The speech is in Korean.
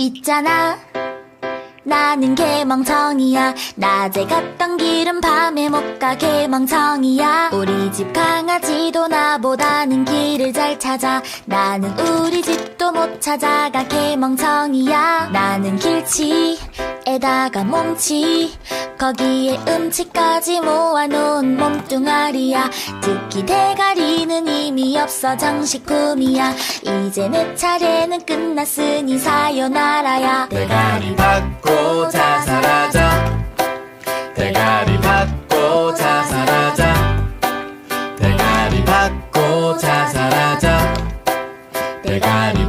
있잖아, 나는 개멍청이야. 낮에 갔던 길은 밤에 못 가. 개멍청이야. 우리 집 강아지도 나보다는 길을 잘 찾아. 나는 우리 집도 못 찾아가. 개멍청이야. 나는 길치에다가 몸치, 거기에 음치까지 모아놓은 몸뚱아리야. 특히 대가리는 이미 없어 정식품이야. 이제 내 차례는 끝났으니 사요나라야. 대가리 받고자 사라져. 대가리 받고자 사라져. 대가리 받고자 사라져. 대가리